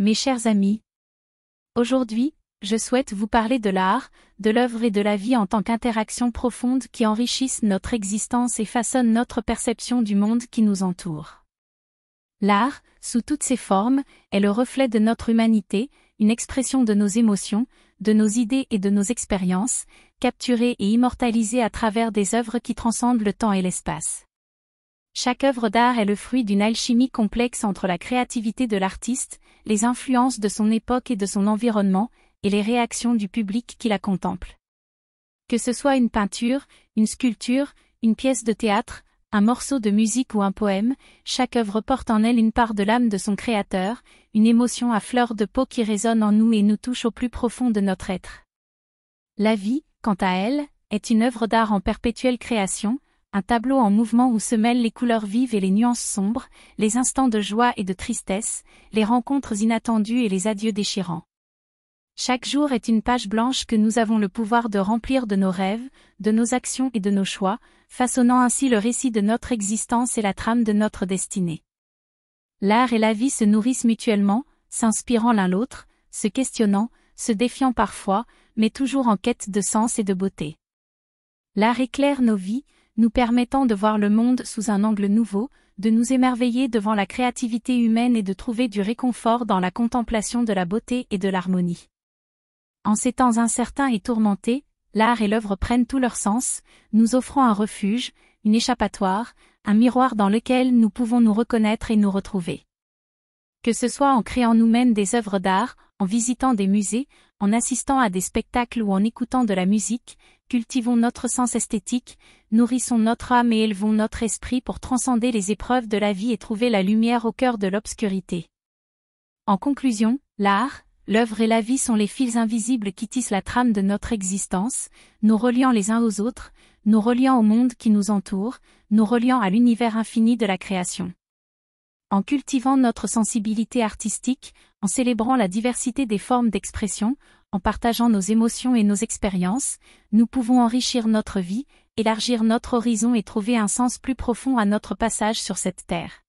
Mes chers amis, aujourd'hui, je souhaite vous parler de l'art, de l'œuvre et de la vie en tant qu'interaction profonde qui enrichissent notre existence et façonnent notre perception du monde qui nous entoure. L'art, sous toutes ses formes, est le reflet de notre humanité, une expression de nos émotions, de nos idées et de nos expériences, capturées et immortalisées à travers des œuvres qui transcendent le temps et l'espace. Chaque œuvre d'art est le fruit d'une alchimie complexe entre la créativité de l'artiste, les influences de son époque et de son environnement, et les réactions du public qui la contemple. Que ce soit une peinture, une sculpture, une pièce de théâtre, un morceau de musique ou un poème, chaque œuvre porte en elle une part de l'âme de son créateur, une émotion à fleur de peau qui résonne en nous et nous touche au plus profond de notre être. La vie, quant à elle, est une œuvre d'art en perpétuelle création, un tableau en mouvement où se mêlent les couleurs vives et les nuances sombres, les instants de joie et de tristesse, les rencontres inattendues et les adieux déchirants. Chaque jour est une page blanche que nous avons le pouvoir de remplir de nos rêves, de nos actions et de nos choix, façonnant ainsi le récit de notre existence et la trame de notre destinée. L'art et la vie se nourrissent mutuellement, s'inspirant l'un l'autre, se questionnant, se défiant parfois, mais toujours en quête de sens et de beauté. L'art éclaire nos vies, nous permettant de voir le monde sous un angle nouveau, de nous émerveiller devant la créativité humaine et de trouver du réconfort dans la contemplation de la beauté et de l'harmonie. En ces temps incertains et tourmentés, l'art et l'œuvre prennent tout leur sens, nous offrant un refuge, une échappatoire, un miroir dans lequel nous pouvons nous reconnaître et nous retrouver. Que ce soit en créant nous-mêmes des œuvres d'art, en visitant des musées, en assistant à des spectacles ou en écoutant de la musique, cultivons notre sens esthétique, nourrissons notre âme et élevons notre esprit pour transcender les épreuves de la vie et trouver la lumière au cœur de l'obscurité. En conclusion, l'art, l'œuvre et la vie sont les fils invisibles qui tissent la trame de notre existence, nous reliant les uns aux autres, nous reliant au monde qui nous entoure, nous reliant à l'univers infini de la création. En cultivant notre sensibilité artistique, en célébrant la diversité des formes d'expression, en partageant nos émotions et nos expériences, nous pouvons enrichir notre vie, élargir notre horizon et trouver un sens plus profond à notre passage sur cette terre.